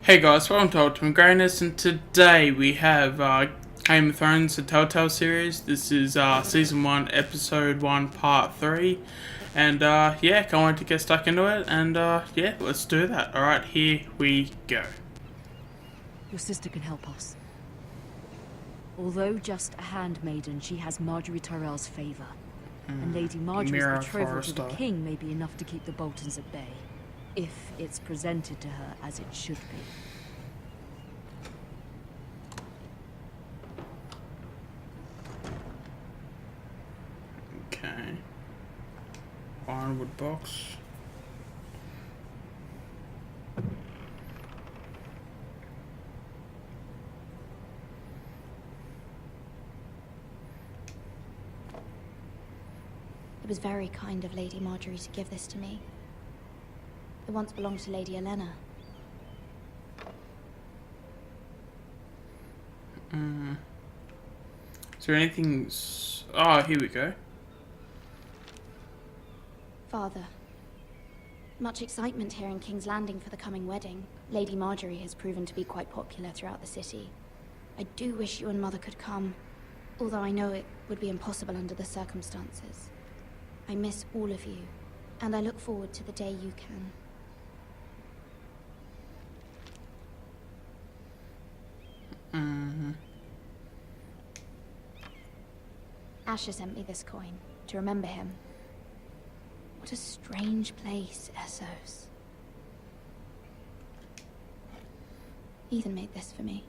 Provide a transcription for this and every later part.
Hey guys, welcome to Ultimate Greatness, and today we have Game of Thrones, the Telltale series. This is Season 1, Episode 1, Part 3. And yeah, can't wait to get stuck into it, and yeah, let's do that. Alright, here we go. Your sister can help us. Although just a handmaiden, she has Marjorie Tyrell's favor. And Lady Marjorie's Mira betrothal to the Forrester. king may be enough to keep the Boltons at bay. If it's presented to her as it should be. Okay. Ironwood box. It was very kind of Lady Marjorie to give this to me. It once belonged to Lady Olenna. Is there anything... Oh, here we go. Father. Much excitement here in King's Landing for the coming wedding. Lady Marjorie has proven to be quite popular throughout the city. I do wish you and Mother could come, although I know it would be impossible under the circumstances. I miss all of you, and I look forward to the day you can. Asher sent me this coin to remember him. What a strange place, Essos. Ethan made this for me.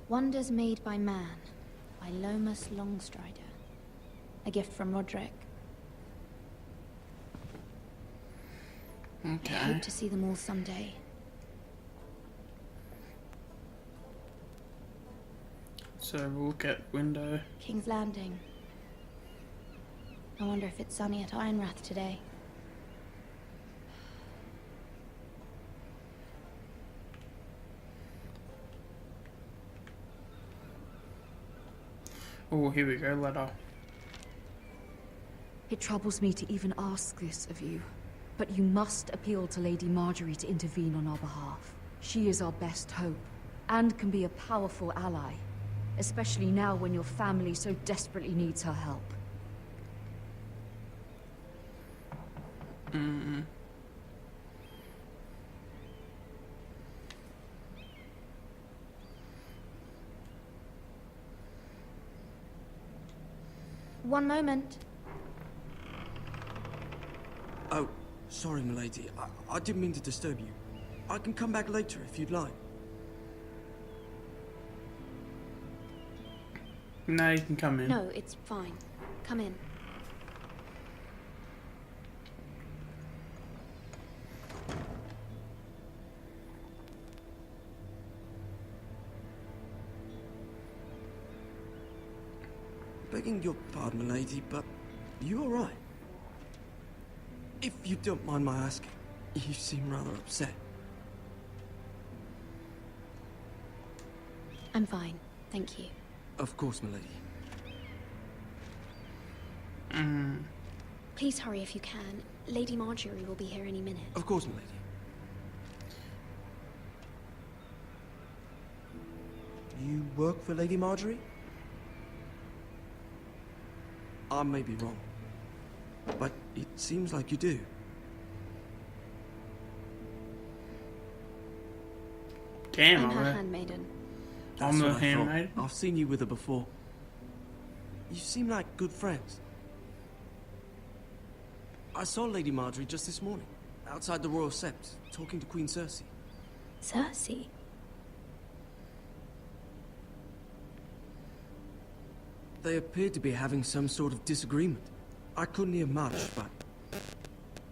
Wonders Made by Man, by Lomas Longstrider. A gift from Roderick. I Okay. hope to see them all someday. So we'll look at window. King's Landing. I wonder if it's sunny at Ironrath today. Oh, here we go, letter. It troubles me to even ask this of you, but you must appeal to Lady Marjorie to intervene on our behalf. She is our best hope, and can be a powerful ally, especially now when your family so desperately needs her help. One moment. Oh, sorry, milady. I didn't mean to disturb you. I can come back later if you'd like. No, you can come in. No, it's fine. Come in. Begging your pardon, milady, but you all right? If you don't mind my asking, you seem rather upset. I'm fine, thank you. Of course, milady. Please hurry if you can. Lady Marjorie will be here any minute. Of course, milady. You work for Lady Marjorie? I may be wrong, but it seems like you do. Damn, I'm her alright. handmaiden. That's I'm the what I thought. handmaid. I've seen you with her before. You seem like good friends. I saw Lady Marjorie just this morning, outside the Royal Sept, talking to Queen Cersei. Cersei? They appeared to be having some sort of disagreement. I couldn't hear much, but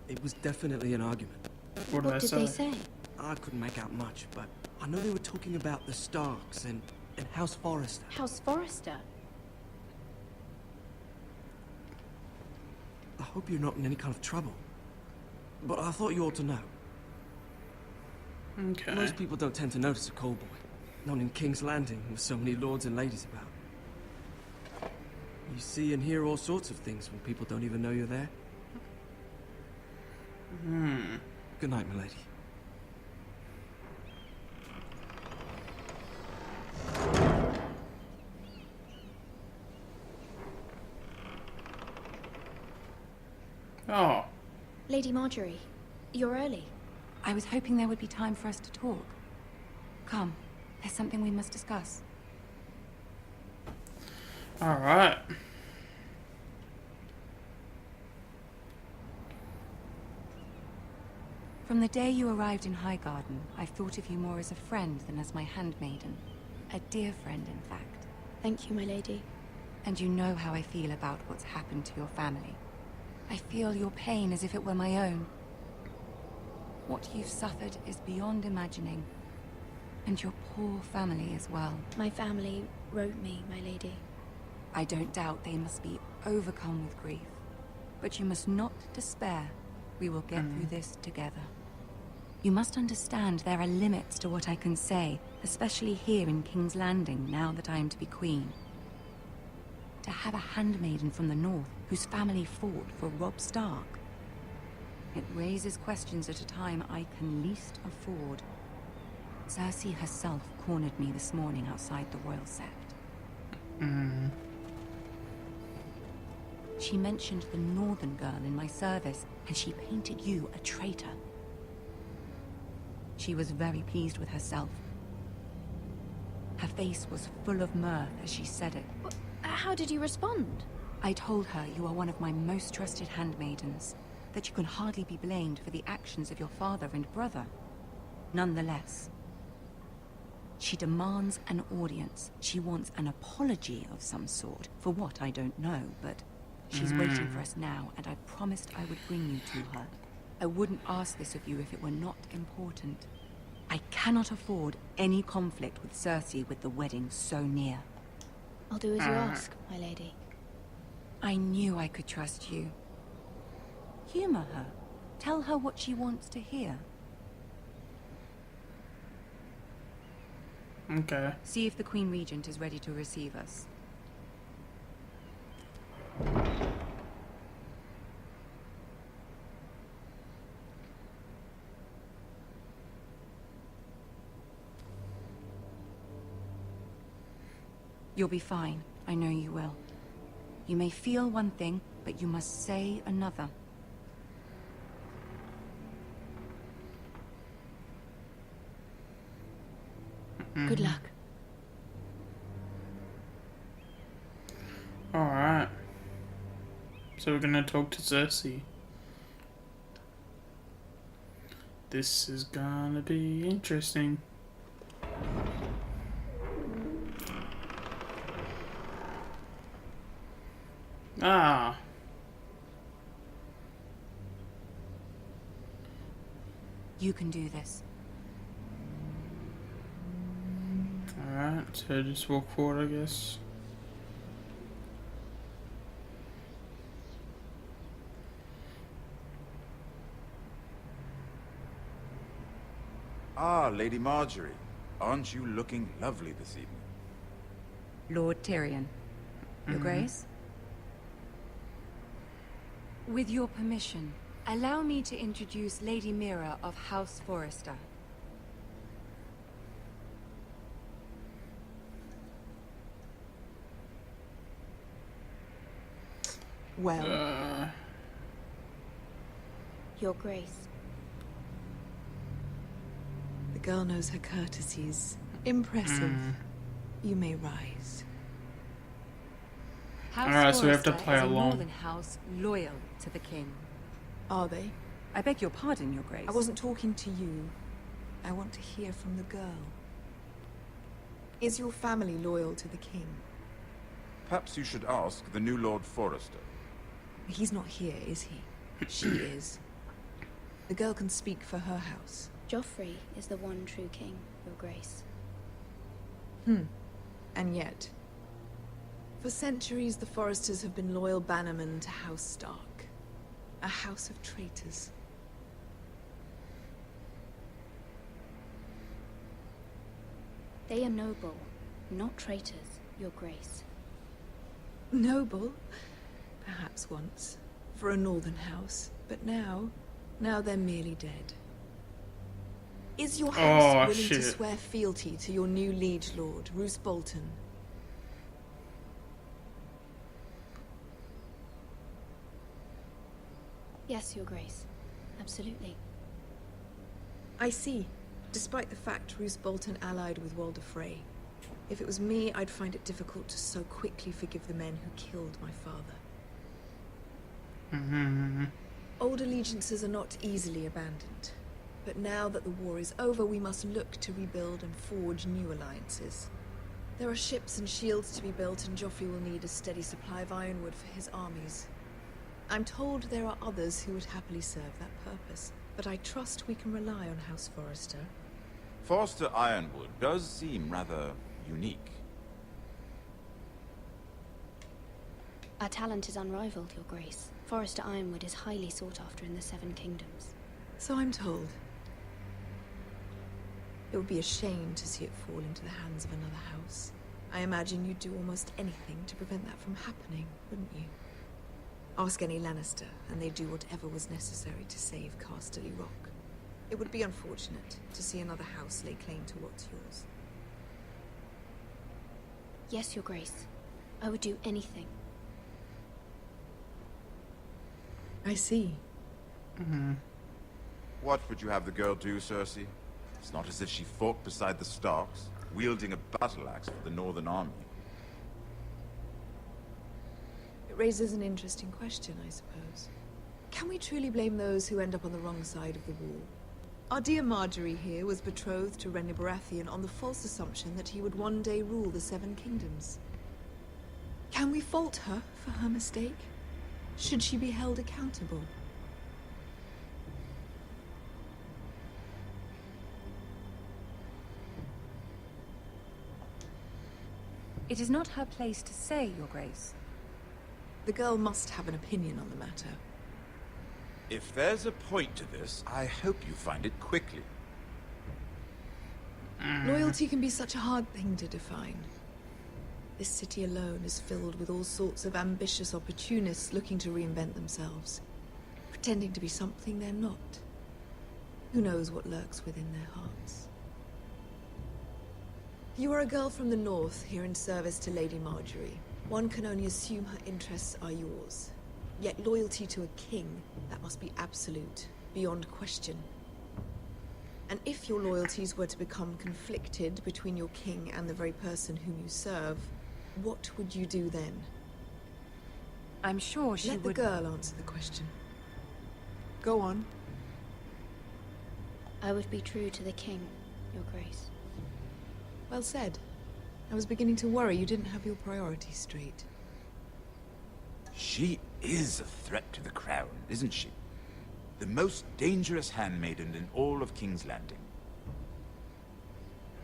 it was definitely an argument. What did I What did say? they say? I couldn't make out much, but I know they were talking about the Starks and House Forrester. House Forrester? I hope you're not in any kind of trouble. But I thought you ought to know. Okay. Most people don't tend to notice a call boy. Not in King's Landing, with so many lords and ladies about. You see and hear all sorts of things when people don't even know you're there. Good night, milady. Oh. Lady Marjorie, you're early. I was hoping there would be time for us to talk. Come, there's something we must discuss. Alright. From the day you arrived in Highgarden, I've thought of you more as a friend than as my handmaiden. A dear friend, in fact. Thank you, my lady. And you know how I feel about what's happened to your family. I feel your pain as if it were my own. What you've suffered is beyond imagining. And your poor family as well. My family wrote me, my lady. I don't doubt they must be overcome with grief. But you must not despair. We will get through this together. You must understand there are limits to what I can say, especially here in King's Landing, now that I am to be queen. To have a handmaiden from the north whose family fought for Robb Stark. It raises questions at a time I can least afford. Cersei herself cornered me this morning outside the Royal Sept. She mentioned the northern girl in my service, and she painted you a traitor. She was very pleased with herself. Her face was full of mirth as she said it. How did you respond? I told her you are one of my most trusted handmaidens, that you can hardly be blamed for the actions of your father and brother. Nonetheless, she demands an audience. She wants an apology of some sort. For what, I don't know, but she's waiting for us now, and I promised I would bring you to her. I wouldn't ask this of you if it were not important. I cannot afford any conflict with Cersei with the wedding so near. I'll do as you ask, my lady. I knew I could trust you. Humor her. Tell her what she wants to hear. Okay. See if the Queen Regent is ready to receive us. You'll be fine. I know you will. You may feel one thing, but you must say another. Good luck. Alright. So we're gonna talk to Cersei. This is gonna be interesting. Ah. You can do this. Alright, so just walk forward, I guess. Ah, Lady Marjorie. Aren't you looking lovely this evening? Lord Tyrion. Your Grace? With your permission, allow me to introduce Lady Mira of House Forrester. Well, Your Grace. the girl knows her courtesies. Impressive. You may rise. House Alright, so we have to Forrester play is a along. northern house loyal to the king. Are they? I beg your pardon, Your Grace. I wasn't talking to you. I want to hear from the girl. Is your family loyal to the king? Perhaps you should ask the new Lord Forrester. He's not here, is he? She is. The girl can speak for her house. Joffrey is the one true king, Your Grace. And yet, for centuries the Forresters have been loyal bannermen to House Stark. A house of traitors. They are noble, not traitors, Your Grace. Noble? Perhaps once. For a northern house. But now they're merely dead. Is your house willing to swear fealty to your new liege lord, Roose Bolton? Yes, Your Grace. Absolutely. I see. Despite the fact Roose Bolton allied with Walder Frey. If it was me, I'd find it difficult to so quickly forgive the men who killed my father. Old allegiances are not easily abandoned. But now that the war is over, we must look to rebuild and forge new alliances. There are ships and shields to be built, and Joffrey will need a steady supply of ironwood for his armies. I'm told there are others who would happily serve that purpose, but I trust we can rely on House Forrester. Forster Ironwood does seem rather unique. Our talent is unrivaled, Your Grace. Forrester Ironwood is highly sought after in the Seven Kingdoms. So I'm told. It would be a shame to see it fall into the hands of another house. I imagine you'd do almost anything to prevent that from happening, wouldn't you? Ask any Lannister, and they'd do whatever was necessary to save Casterly Rock. It would be unfortunate to see another house lay claim to what's yours. Yes, Your Grace. I would do anything. I see. What would you have the girl do, Cersei? It's not as if she fought beside the Starks, wielding a battle axe for the Northern Army. It raises an interesting question, I suppose. Can we truly blame those who end up on the wrong side of the wall? Our dear Marjorie here was betrothed to Renly Baratheon on the false assumption that he would one day rule the Seven Kingdoms. Can we fault her for her mistake? Should she be held accountable? It is not her place to say, Your Grace. The girl must have an opinion on the matter. If there's a point to this, I hope you find it quickly. Loyalty can be such a hard thing to define. This city alone is filled with all sorts of ambitious opportunists looking to reinvent themselves, pretending to be something they're not. Who knows what lurks within their hearts? You are a girl from the north, here in service to Lady Marjorie. One can only assume her interests are yours. Yet loyalty to a king, that must be absolute, beyond question. And if your loyalties were to become conflicted between your king and the very person whom you serve, what would you do then? I'm sure she would... would... Let the girl answer the question. Go on. I would be true to the king, Your Grace. Well said. I was beginning to worry you didn't have your priorities straight. She is a threat to the crown, isn't she? The most dangerous handmaiden in all of King's Landing.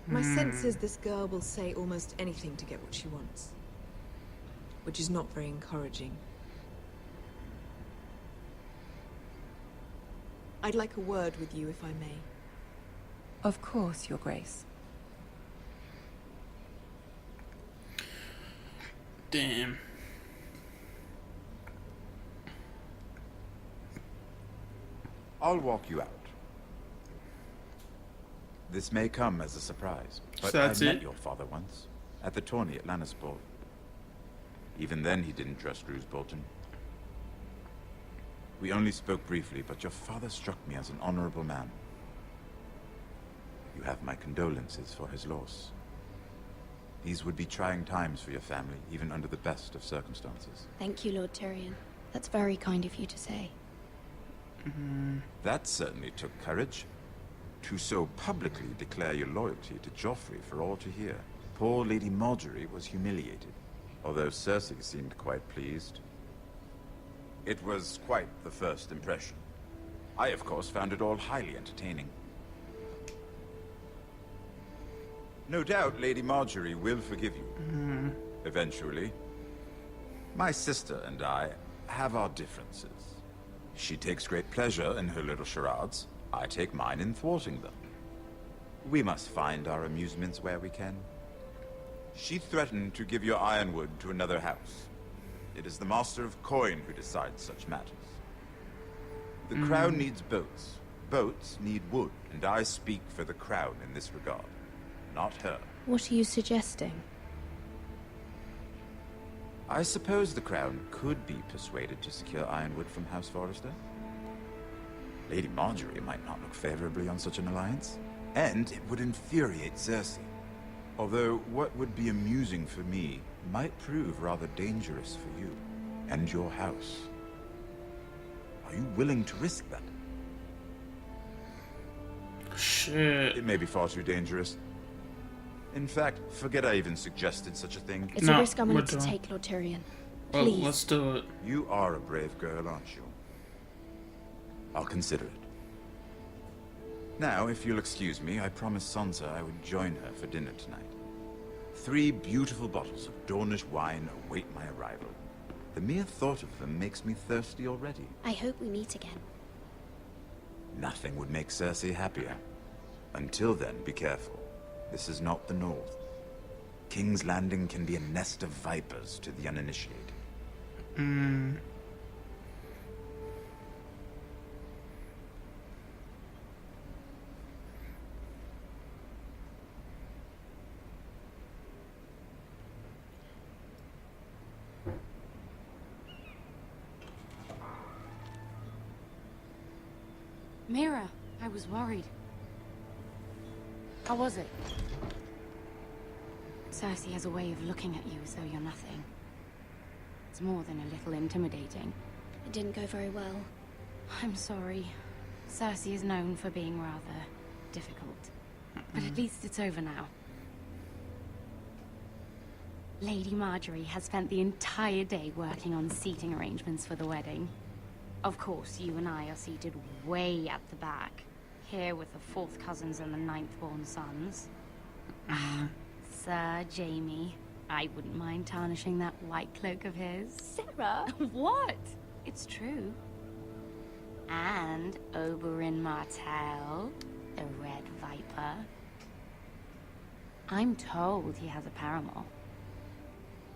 My sense is this girl will say almost anything to get what she wants. Which is not very encouraging. I'd like a word with you, if I may. Of course, Your Grace. Damn. I'll walk you out. This may come as a surprise, but So I that's met it? your father once, at the tourney at Lannisport. Even then he didn't trust Roose Bolton. We only spoke briefly, but your father struck me as an honorable man. You have my condolences for his loss. These would be trying times for your family, even under the best of circumstances. Thank you, Lord Tyrion. That's very kind of you to say. That certainly took courage. To so publicly declare your loyalty to Joffrey for all to hear. Poor Lady Marjorie was humiliated, although Cersei seemed quite pleased. It was quite the first impression. I, of course, found it all highly entertaining. No doubt Lady Marjorie will forgive you. Eventually. My sister and I have our differences. She takes great pleasure in her little charades. I take mine in thwarting them. We must find our amusements where we can. She threatened to give your ironwood to another house. It is the Master of Coin who decides such matters. The crown needs boats. Boats need wood, and I speak for the crown in this regard, not her. What are you suggesting? I suppose the crown could be persuaded to secure ironwood from House Forrester. Lady Marjorie might not look favorably on such an alliance, and it would infuriate Cersei. Although what would be amusing for me might prove rather dangerous for you and your house. Are you willing to risk that? Shit. It may be far too dangerous. In fact, forget I even suggested such a thing. It's No, a risk I'm we're willing to done. take, Lord Tyrion. Well, Please. let's do it. You are a brave girl, aren't you? I'll consider it. Now, if you'll excuse me, I promised Sansa I would join her for dinner tonight. 3 beautiful bottles of Dornish wine await my arrival. The mere thought of them makes me thirsty already. I hope we meet again. Nothing would make Cersei happier. Until then, be careful. This is not the North. King's Landing can be a nest of vipers to the uninitiated. Mira, I was worried. How was it? Cersei has a way of looking at you as though you're nothing. It's more than a little intimidating. It didn't go very well. I'm sorry. Cersei is known for being rather difficult. But at least it's over now. Lady Marjorie has spent the entire day working on seating arrangements for the wedding. Of course, you and I are seated way at the back, here with the 4th cousins and the 9th-born sons. Sir Jaime, I wouldn't mind tarnishing that white cloak of his. Sarah! What? It's true. And Oberyn Martell, the Red Viper. I'm told he has a paramour,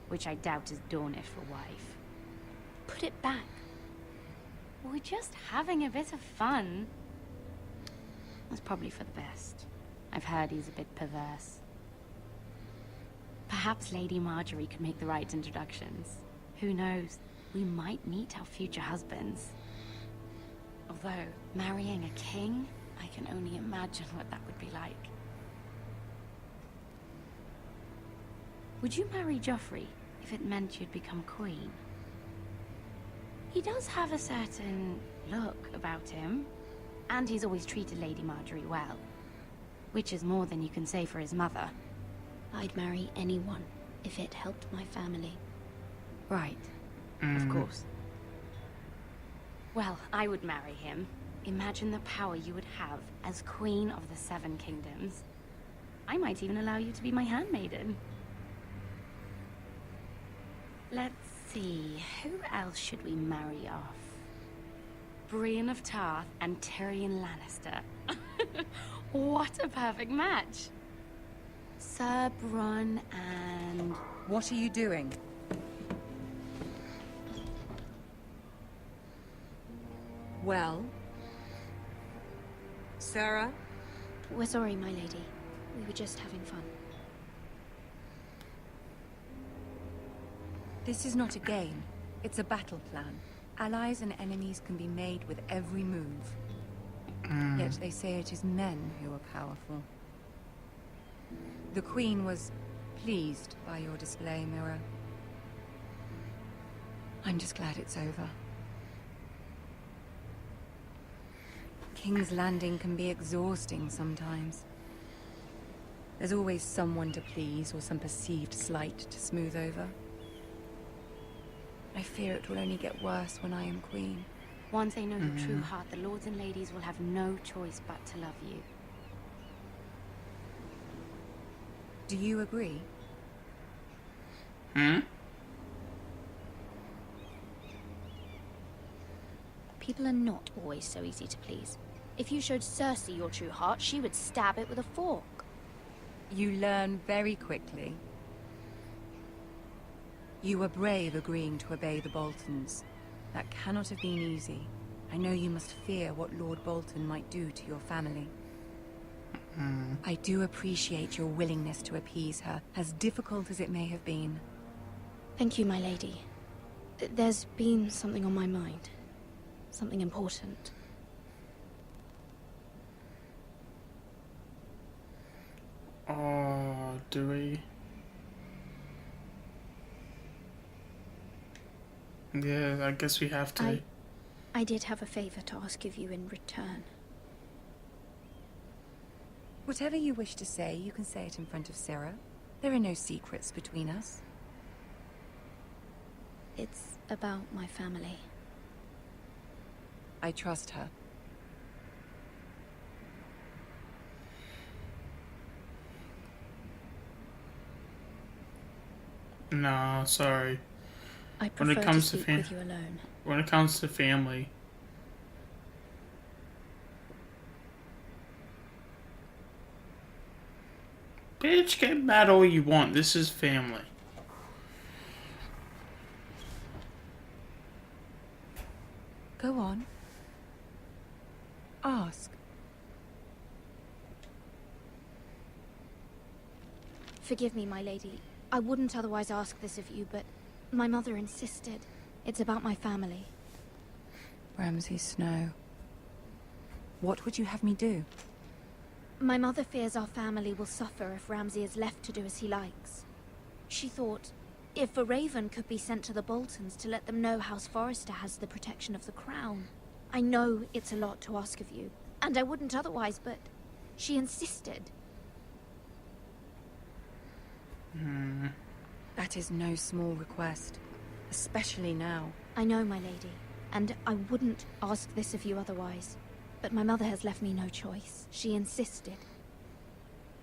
which I doubt is Dornish for wife. Put it back. We're just having a bit of fun. That's probably for the best. I've heard he's a bit perverse. Perhaps Lady Marjorie could make the right introductions. Who knows? We might meet our future husbands. Although, marrying a king, I can only imagine what that would be like. Would you marry Joffrey if it meant you'd become queen? He does have a certain look about him, and he's always treated Lady Marjorie well, which is more than you can say for his mother. I'd marry anyone if it helped my family. Right, of course. Well, I would marry him. Imagine the power you would have as Queen of the 7 Kingdoms. I might even allow you to be my handmaiden. Let's see, who else should we marry off? Brienne of Tarth and Tyrion Lannister. What a perfect match! Sir Bronn and... What are you doing? Well? Sarah? We're sorry, my lady. We were just having fun. This is not a game. It's a battle plan. Allies and enemies can be made with every move. Yet they say it is men who are powerful. The Queen was pleased by your display, Mira. I'm just glad it's over. King's Landing can be exhausting sometimes. There's always someone to please or some perceived slight to smooth over. I fear it will only get worse when I am queen. Once they know your true heart, the lords and ladies will have no choice but to love you. Do you agree? People are not always so easy to please. If you showed Cersei your true heart, she would stab it with a fork. You learn very quickly. You were brave agreeing to obey the Boltons. That cannot have been easy. I know you must fear what Lord Bolton might do to your family. I do appreciate your willingness to appease her, as difficult as it may have been. Thank you, my lady. There's been something on my mind. Something important. Oh, do we? Yeah, I guess we have to. I did have a favor to ask of you in return. Whatever you wish to say, you can say it in front of Sarah. There are no secrets between us. It's about my family. I trust her. No, sorry. I prefer to speak with you alone. When it comes to family, bitch, get mad all you want. This is family. Go on. Ask. Forgive me, my lady. I wouldn't otherwise ask this of you, but my mother insisted. It's about my family. Ramsay Snow. What would you have me do? My mother fears our family will suffer if Ramsay is left to do as he likes. She thought, if a raven could be sent to the Boltons to let them know House Forrester has the protection of the crown. I know it's a lot to ask of you, and I wouldn't otherwise, but she insisted. That is no small request, especially now. I know, my lady, and I wouldn't ask this of you otherwise. But my mother has left me no choice. She insisted.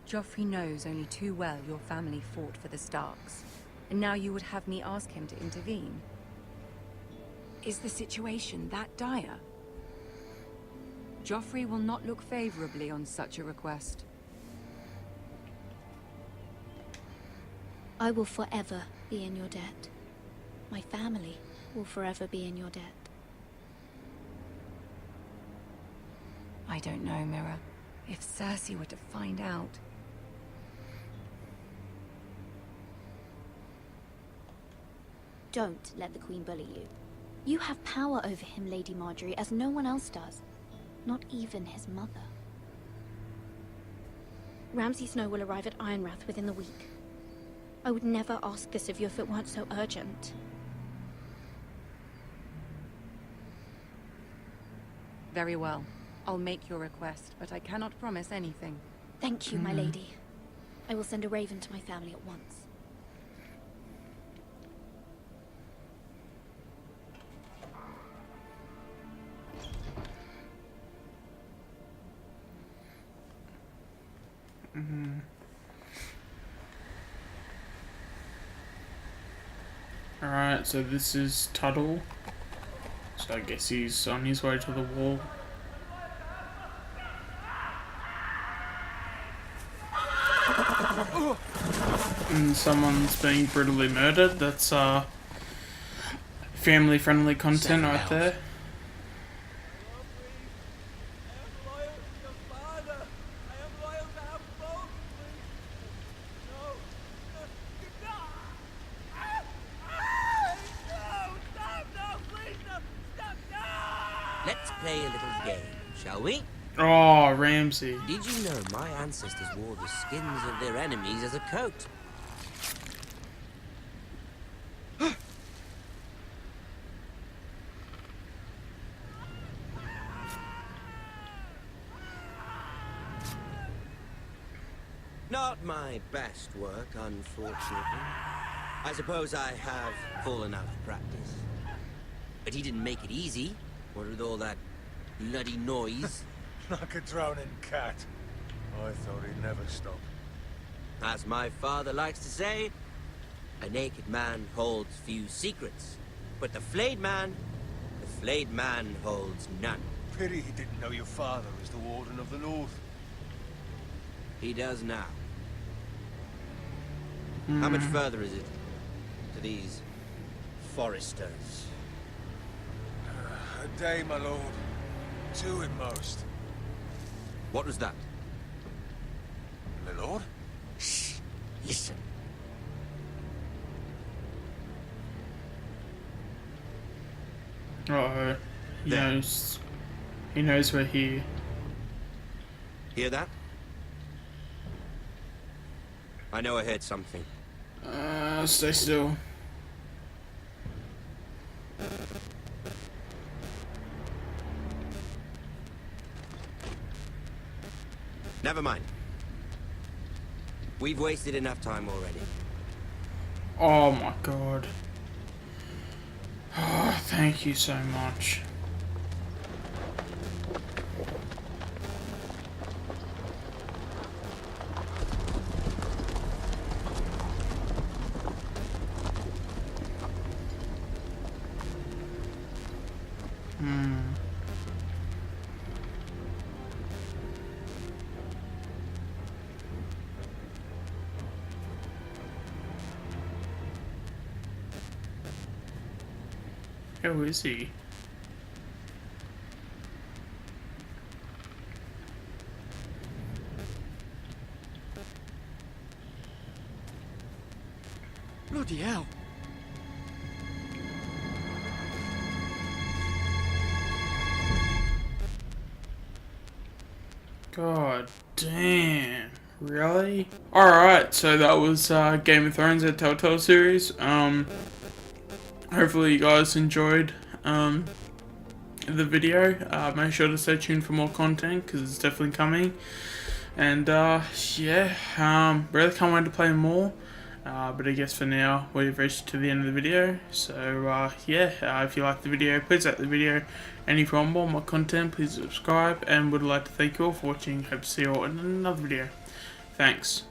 Joffrey knows only too well your family fought for the Starks, and now you would have me ask him to intervene. Is the situation that dire? Joffrey will not look favorably on such a request. I will forever be in your debt. My family will forever be in your debt. I don't know, Mira. If Cersei were to find out... Don't let the Queen bully you. You have power over him, Lady Marjorie, as no one else does. Not even his mother. Ramsay Snow will arrive at Ironrath within the week. I would never ask this of you if it weren't so urgent. Very well. I'll make your request, but I cannot promise anything. Thank you, my lady. I will send a raven to my family at once. Alright, so this is Tuttle. So I guess he's on his way to the wall. And someone's being brutally murdered. That's family-friendly content right there. Let's play a little game, shall we? Oh, Ramsay. Did you know my ancestors wore the skins of their enemies as a coat? Not my best work, unfortunately. I suppose I have fallen out of practice. But he didn't make it easy, what with all that bloody noise. Like a drowning cat. I thought he'd never stop. As my father likes to say, a naked man holds few secrets. But the flayed man holds none. pity he didn't know your father was the Warden of the North. He does now. How much further is it to these foresters? A day, my lord. 2 at most. What was that? My lord? Shh. Listen. Uh-oh. He knows we're here. Hear that? I know I heard something. Stay still. Never mind. We've wasted enough time already. Oh my god. Oh, thank you so much. Who is he? Bloody hell. God damn. Really? Alright, so that was Game of Thrones, the Telltale series. Hopefully you guys enjoyed the video. Make sure to stay tuned for more content because it's definitely coming. And yeah, really can't wait to play more. But I guess for now we've reached to the end of the video. So yeah, if you liked the video, please like the video. And if you want more content, please subscribe. And would like to thank you all for watching. Hope to see you all in another video. Thanks.